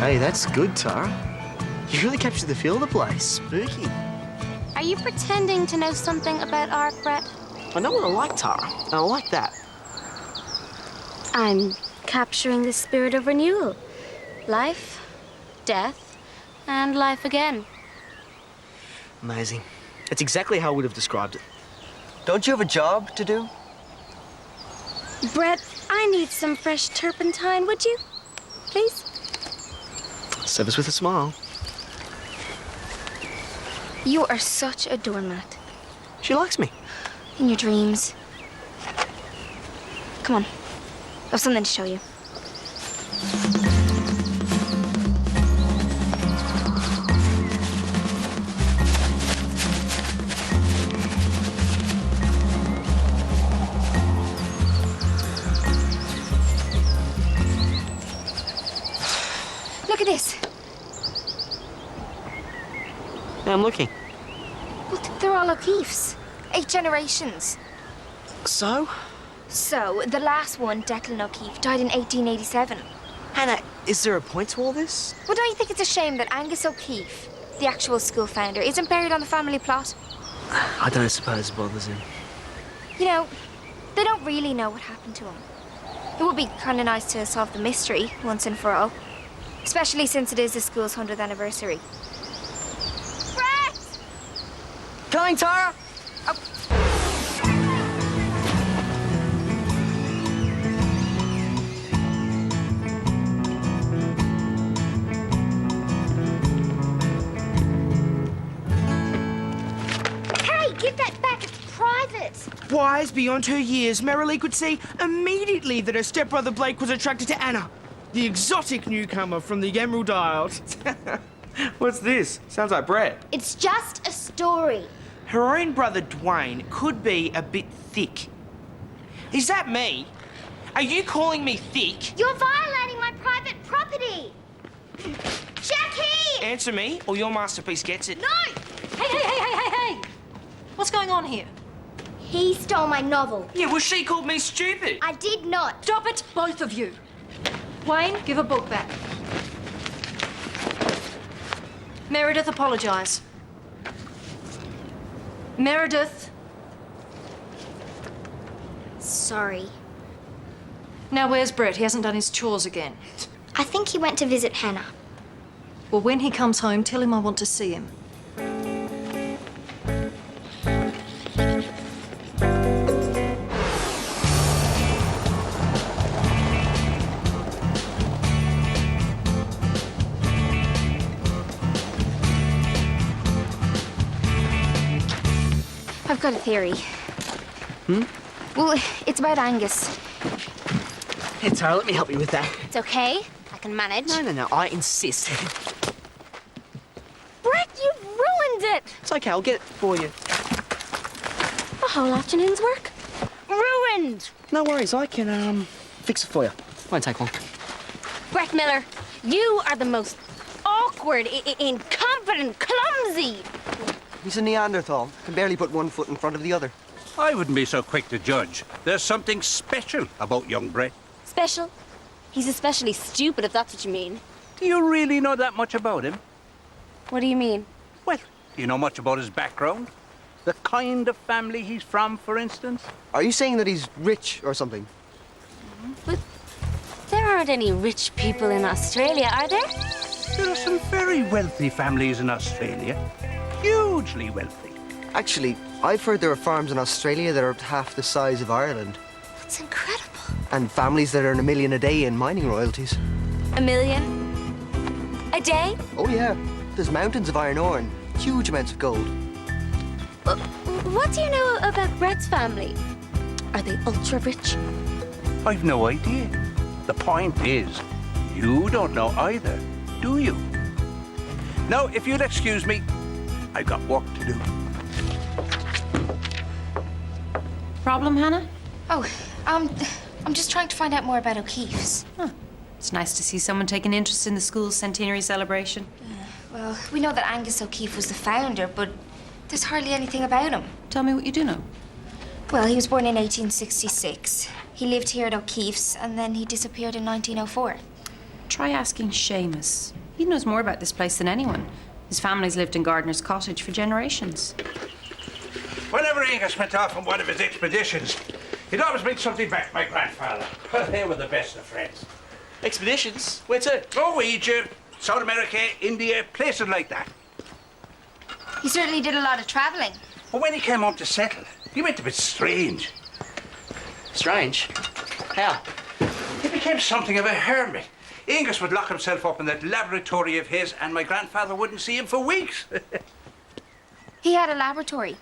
Hey, that's good, Tara. You really captured the feel of the place. Spooky. Are you pretending to know something about art, Brett? I know what I like, Tara. And I like that. I'm capturing the spirit of renewal. Life, death, and life again. Amazing. It's exactly how I would have described it. Don't you have a job to do? Brett, I need some fresh turpentine, would you? Please? Serve us with a smile. You are such a doormat. She likes me. In your dreams. Come on. I have something to show you. Look at this. Yeah, I'm looking. Well, they're all O'Keeffe's. 8 generations. So? So, the last one, Declan O'Keeffe, died in 1887. Hannah, is there a point to all this? Well, don't you think it's a shame that Angus O'Keeffe, the actual school founder, isn't buried on the family plot? I don't suppose it bothers him. You know, they don't really know what happened to him. It would be kind of nice to solve the mystery once and for all. Especially since it is the school's 100th anniversary. Brett! Coming, Tara! Hey, give that back. It's private. Wise beyond her years, Merrily could see immediately that her stepbrother Blake was attracted to Anna, the exotic newcomer from the Emerald Isles. What's this? Sounds like Brett. It's just a story. Her own brother Dwayne could be a bit thick. Is that me? Are you calling me thick? You're violating my private property. Jackie! Answer me, or your masterpiece gets it. No! Hey! What's going on here? He stole my novel. Yeah, well, she called me stupid. I did not. Stop it, both of you. Wayne, give a book back. Meredith, apologise. Meredith. Sorry. Now, where's Brett? He hasn't done his chores again. I think he went to visit Hannah. Well, when he comes home, tell him I want to see him. I've got a theory. Well, it's about Angus. Hey, Tara, let me help you with that. It's okay. I can manage. No, I insist. Brett, you've ruined it. It's okay, I'll get it for you. A whole afternoon's work. Ruined. No worries, I can, fix it for you. Won't take long. Brett Miller, you are the most awkward, incompetent, clumsy. He's a Neanderthal. Can barely put one foot in front of the other. I wouldn't be so quick to judge. There's something special about young Brett. Special? He's especially stupid, if that's what you mean. Do you really know that much about him? What do you mean? Well, do you know much about his background? The kind of family he's from, for instance? Are you saying that he's rich or something? But there aren't any rich people in Australia, are there? There are some very wealthy families in Australia. Hugely wealthy. Actually, I've heard there are farms in Australia that are half the size of Ireland. That's incredible. And families that earn $1 million a day in mining royalties. $1 million? A day? Oh, yeah. There's mountains of iron ore and huge amounts of gold. What do you know about Brett's family? Are they ultra rich? I've no idea. The point is, you don't know either, do you? Now, if you'll excuse me, I've got work to do. Problem, Hannah? Oh, I'm just trying to find out more about O'Keeffe's. It's nice to see someone take an interest in the school's centenary celebration. Well, we know that Angus O'Keeffe was the founder, but there's hardly anything about him. Tell me what you do know. Well, he was born in 1866. He lived here at O'Keeffe's, and then he disappeared in 1904. try asking Seamus. He knows more about this place than anyone. His family's lived in Gardener's Cottage for generations. Whenever Angus went off on one of his expeditions, he'd always bring something back to my grandfather. They were the best of friends. Expeditions? Where to? Oh, Egypt, South America, India, places like that. He certainly did a lot of travelling. But when he came home to settle, he went a bit strange. Strange. How? He became something of a hermit. Angus would lock himself up in that laboratory of his, and my grandfather wouldn't see him for weeks. He had a laboratory.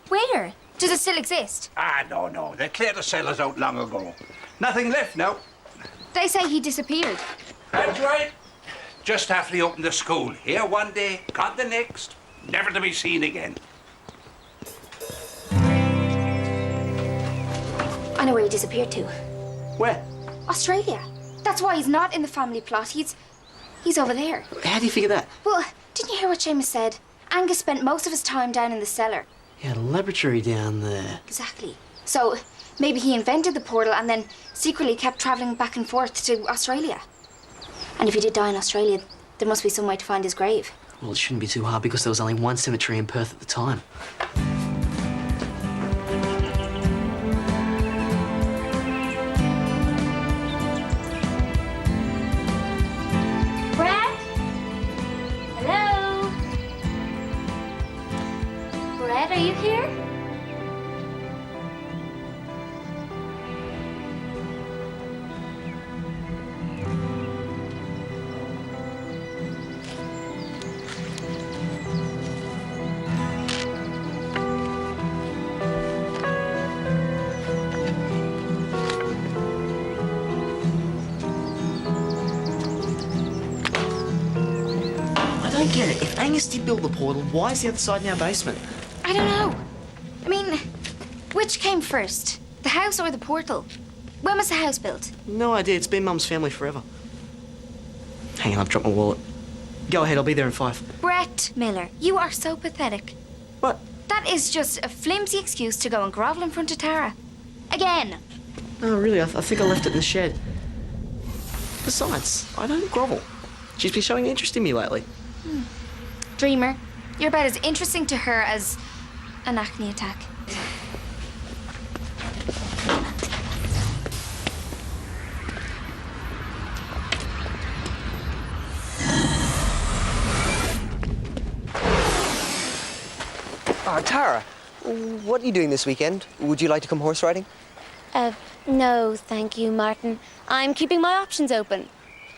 Where? Does it still exist? No. They cleared the cellars out long ago. Nothing left now. They say he disappeared. That's right. Just after he opened the school. Here one day, gone the next. Never to be seen again. I know where he disappeared to. Where? Australia. That's why he's not in the family plot. He's over there. How do you figure that? Well, didn't you hear what Seamus said? Angus spent most of his time down in the cellar. He had a laboratory down there. Exactly. So maybe he invented the portal and then secretly kept travelling back and forth to Australia. And if he did die in Australia, there must be some way to find his grave. Well, it shouldn't be too hard because there was only one cemetery in Perth at the time. Brad? Hello? Brad, are you here? I don't get it. If Angus did build the portal, why is the other side in our basement? I don't know. I mean, which came first? The house or the portal? When was the house built? No idea. It's been Mum's family forever. Hang on, I've dropped my wallet. Go ahead, I'll be there in 5. Brett Miller, you are so pathetic. What? That is just a flimsy excuse to go and grovel in front of Tara. Again. No, really, I think I left it in the shed. Besides, I don't grovel. She's been showing interest in me lately. Dreamer, you're about as interesting to her as an acne attack. Tara, what are you doing this weekend? Would you like to come horse riding? No, thank you, Martin. I'm keeping my options open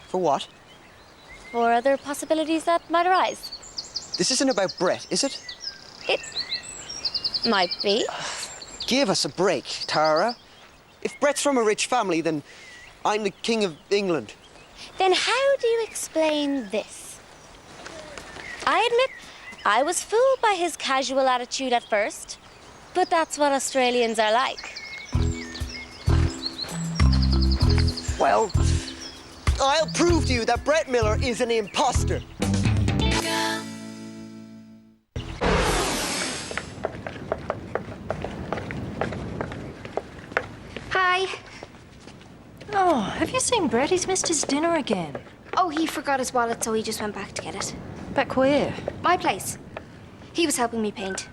For what? for other possibilities that might arise. This isn't about Brett, is it? It might be. Give us a break, Tara. If Brett's from a rich family, then I'm the King of England. Then how do you explain this? I admit I was fooled by his casual attitude at first, but that's what Australians are like. Well, I'll prove to you that Brett Miller is an imposter. Hi. Oh, have you seen Brett? He's missed his dinner again. Oh, he forgot his wallet, so he just went back to get it. Back where? My place. He was helping me paint.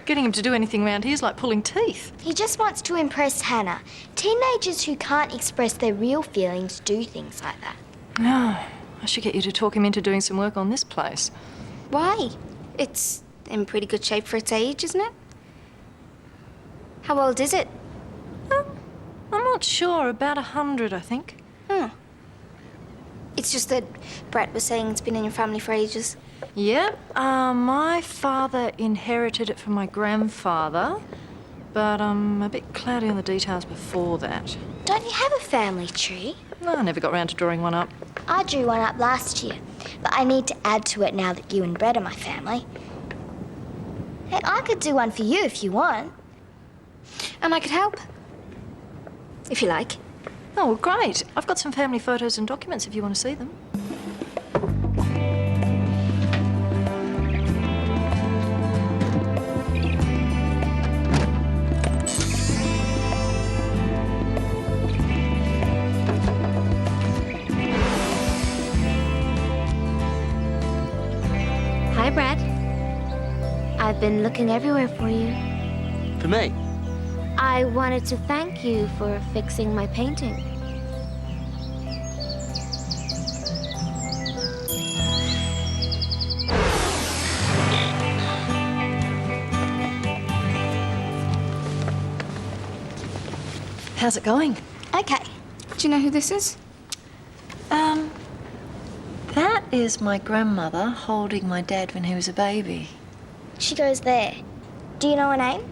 Getting him to do anything around here is like pulling teeth. He just wants to impress Hannah. Teenagers who can't express their real feelings do things like that. No, I should get you to talk him into doing some work on this place. Why? It's in pretty good shape for its age, isn't it? How old is it? I'm not sure. About 100, I think. It's just that Brett was saying it's been in your family for ages. Yep. My father inherited it from my grandfather, but I'm a bit cloudy on the details before that. Don't you have a family tree? No, I never got round to drawing one up. I drew one up last year, but I need to add to it now that you and Brett are my family. Hey, I could do one for you if you want. And I could help. If you like. Oh, well, great. I've got some family photos and documents if you want to see them. Hi, Brad. I've been looking everywhere for you. For me? I wanted to thank you for fixing my painting. How's it going? Okay. Do you know who this is? That is my grandmother holding my dad when he was a baby. She goes there. Do you know her name?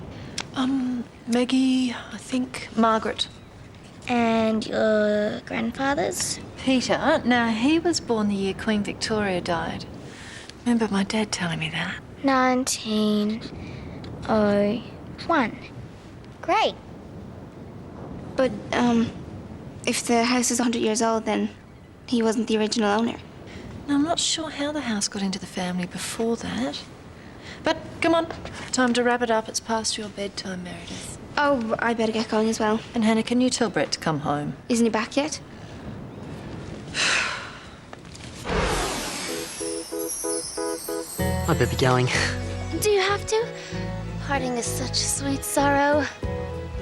Maggie, I think, Margaret. And your grandfather's? Peter, now he was born the year Queen Victoria died. Remember my dad telling me that? 1901. Great. But, if the house is 100 years old, then he wasn't the original owner. Now, I'm not sure how the house got into the family before that. But come on, time to wrap it up. It's past your bedtime, Meredith. Oh, I better get going as well. And Hannah, can you tell Brett to come home? Isn't he back yet? I better be going. Do you have to? Parting is such sweet sorrow.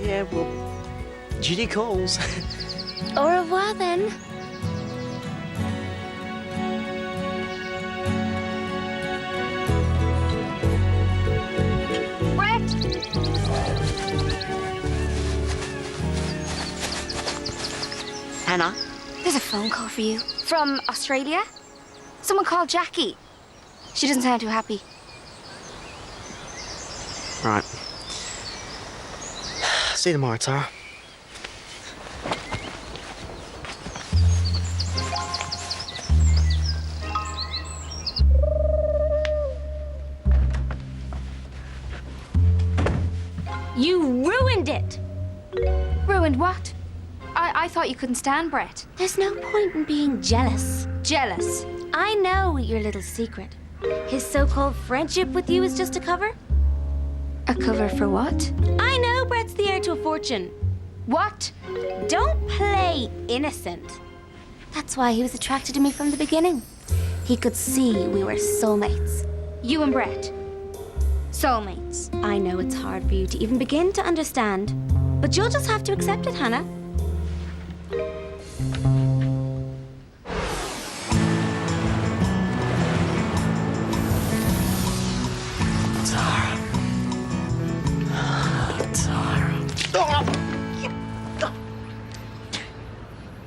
Yeah, well, Judy calls. Au revoir, then. Brett! Hannah? There's a phone call for you. From Australia? Someone called Jackie. She doesn't sound too happy. Right. See you tomorrow, Tara. You ruined it! Ruined what? I thought you couldn't stand Brett. There's no point in being jealous. Jealous. I know your little secret. His so-called friendship with you is just a cover. A cover for what? I know Brett's the heir to a fortune. What? Don't play innocent. That's why he was attracted to me from the beginning. He could see we were soulmates. You and Brett. Soulmates. I know it's hard for you to even begin to understand, but you'll just have to accept it, Hannah.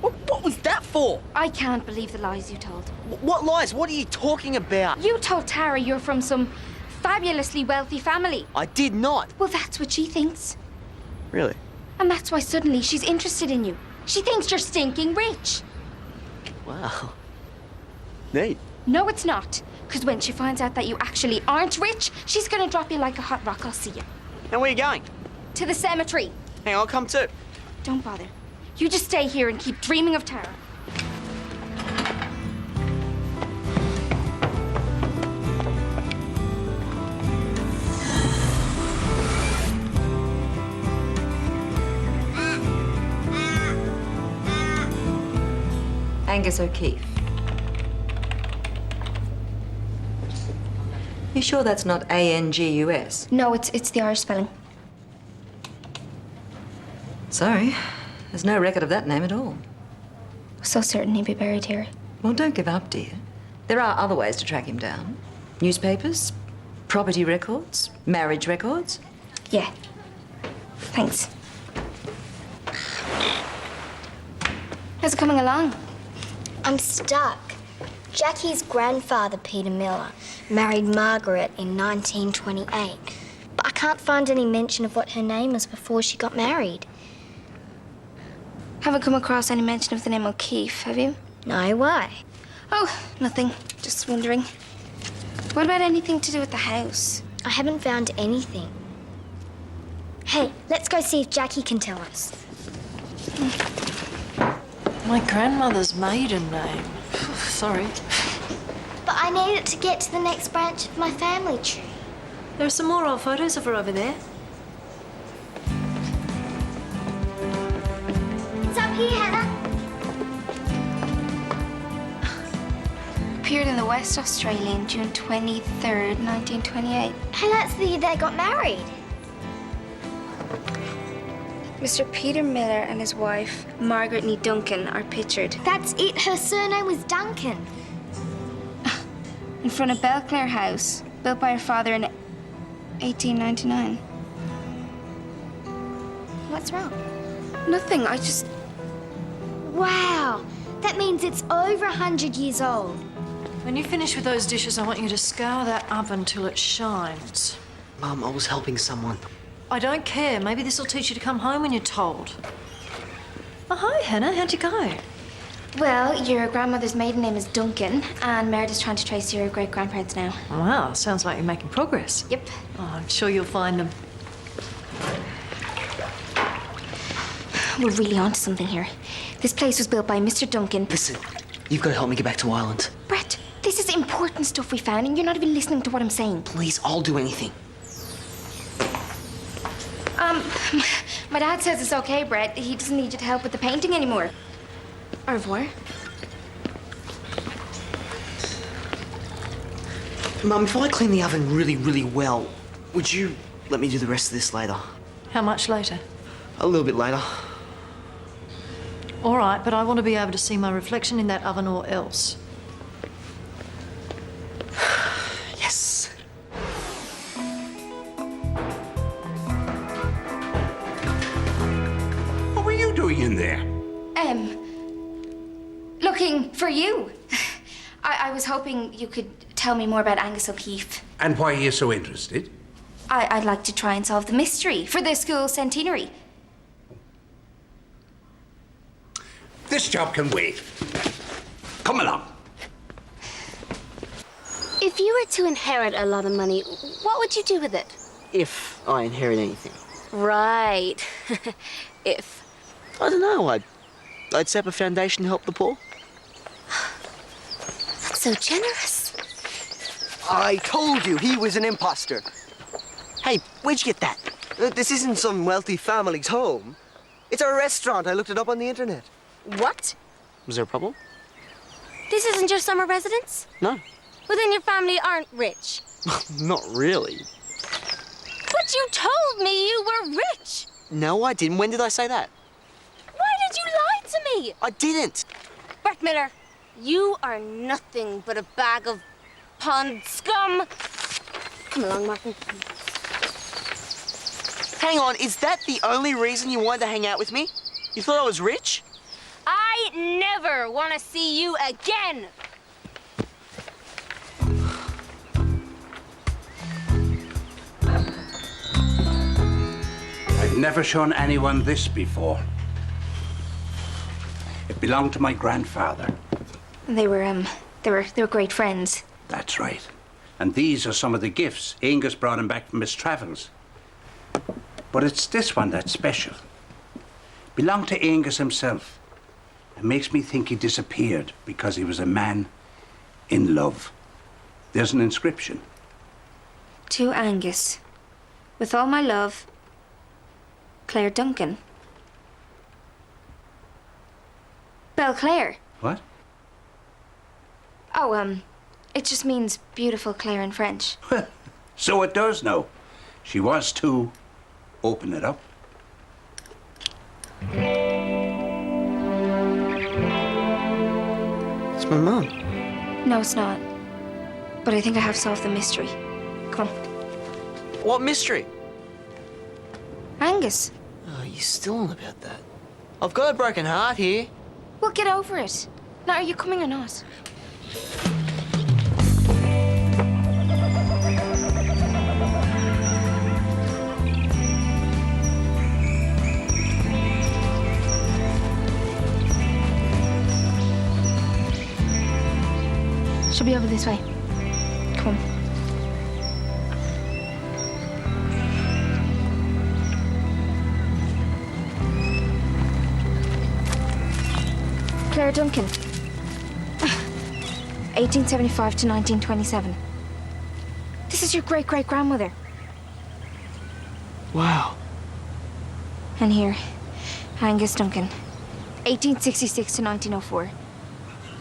What was that for? I can't believe the lies you told. What lies? What are you talking about? You told Tara you're from some fabulously wealthy family. I did not. Well, that's what she thinks. Really? And that's why suddenly she's interested in you. She thinks you're stinking rich. Wow. Neat. No, it's not. Because when she finds out that you actually aren't rich, she's gonna drop you like a hot rock. I'll see you. Now where are you going? To the cemetery. Hang on, I'll come too. Don't bother. You just stay here and keep dreaming of Tara. Angus O'Keefe. You sure that's not A-N-G-U-S? No, it's the Irish spelling. Sorry, there's no record of that name at all. So certain he'd be buried here. Well, don't give up, dear. There are other ways to track him down. Newspapers, property records, marriage records. Yeah. Thanks. How's it coming along? I'm stuck. Jackie's grandfather, Peter Miller, married Margaret in 1928. But I can't find any mention of what her name was before she got married. Haven't come across any mention of the name O'Keefe, have you? No, why? Oh, nothing. Just wondering. What about anything to do with the house? I haven't found anything. Hey, let's go see if Jackie can tell us. My grandmother's maiden name. Sorry. But I need it to get to the next branch of my family tree. There are some more old photos of her over there. It's up here, Hannah. appeared in the West Australian June 23rd, 1928. And that's the year they got married. Mr. Peter Miller and his wife, Margaret Nee Duncan, are pictured That's it. Her surname was Duncan. in front of Belclare House, built by her father in 1899. What's wrong? Nothing, I just... Wow. That means it's over 100 years old. When you finish with those dishes, I want you to scour that oven till it shines. Mum, I was helping someone. I don't care. Maybe this will teach you to come home when you're told. Oh, hi, Hannah. How'd you go? Well, your grandmother's maiden name is Duncan, and Meredith's trying to trace your great-grandparents now. Wow, sounds like you're making progress. Yep. Oh, I'm sure you'll find them. We're really onto something here. This place was built by Mr. Duncan. Listen, you've got to help me get back to Ireland. Brett, this is important stuff we found, and you're not even listening to what I'm saying. Please, I'll do anything. My dad says it's okay, Brett. He doesn't need you to help with the painting anymore. Au revoir. Mum, if I clean the oven really, really well, would you let me do the rest of this later? How much later? A little bit later. All right, but I want to be able to see my reflection in that oven or else. Yes. What were you doing in there? Looking for you. I was hoping you could tell me more about Angus O'Keefe. And why are you so interested? I'd like to try and solve the mystery for the school centenary. This job can wait. Come along. If you were to inherit a lot of money, what would you do with it? If I inherit anything. Right. If. I don't know, I'd set up a foundation to help the poor. That's so generous. I told you he was an imposter. Hey, where'd you get that? This isn't some wealthy family's home. It's a restaurant. I looked it up on the internet. What? Was there a problem? This isn't your summer residence? No. Well, then your family aren't rich. Not really. But you told me you were rich. No, I didn't. When did I say that? Why did you lie to me? I didn't. Brett Miller, you are nothing but a bag of pond scum. Come along, Martin. Hang on, is that the only reason you wanted to hang out with me? You thought I was rich? I never want to see you again. I've never shown anyone this before. It belonged to my grandfather. They were great friends. That's right. And these are some of the gifts Angus brought him back from his travels. But it's this one that's special. Belonged to Angus himself. It makes me think he disappeared because he was a man in love. There's an inscription. To Angus. With all my love, Claire Duncan. Belclare. What? Oh, it just means beautiful Claire in French. Well, so it does now. She was too. Open it up. It's my mum. No, it's not. But I think I have solved the mystery. Come on. What mystery? Angus. Oh, you're still on about that. I've got a broken heart here. Well, get over it. Now, are you coming or not? She'll be over this way. Come on. Claire Duncan. 1875 to 1927. This is your great-great-grandmother. Wow. And here, Angus Duncan. 1866 to 1904.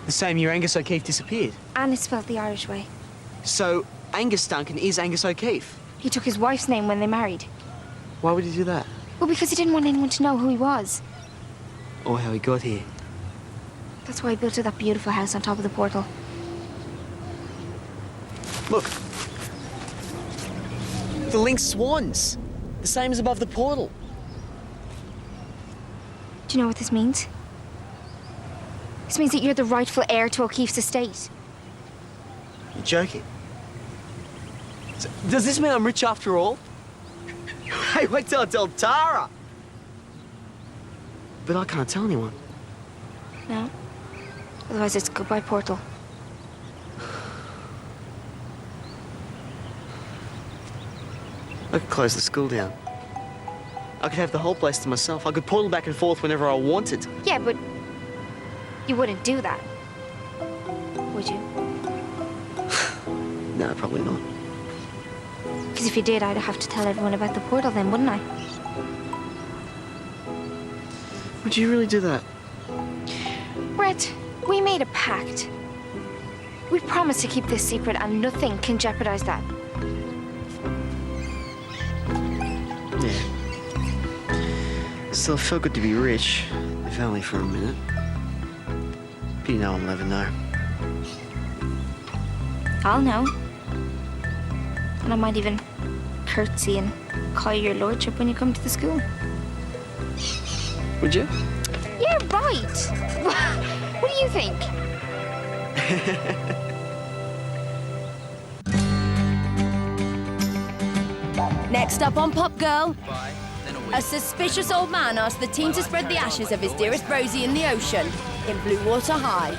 The same year Angus O'Keefe disappeared. And it's spelled the Irish way. So, Angus Duncan is Angus O'Keefe. He took his wife's name when they married. Why would he do that? Well, because he didn't want anyone to know who he was. Or how he got here. That's why he built her that beautiful house on top of the portal. Look. The linked swans. The same as above the portal. Do you know what this means? This means that you're the rightful heir to O'Keefe's estate. You're joking. So, does this mean I'm rich after all? Hey, wait till I tell Tara! But I can't tell anyone. No. Otherwise it's goodbye portal. I could close the school down. I could have the whole place to myself. I could portal back and forth whenever I wanted. Yeah, but you wouldn't do that, would you? No, probably not. Because if you did, I'd have to tell everyone about the portal then, wouldn't I? Would you really do that? Brett, we made a pact. We promised to keep this secret and nothing can jeopardize that. Yeah. Still, it felt good to be rich, if only for a minute. But no one will ever know. I'll know. And I might even curtsy and call you your lordship when you come to the school. Would you? Yeah, right. What do you think? Next up on Pop Girl, a suspicious old man asked the team to spread the ashes of his dearest Rosie in the ocean, in Blue Water High.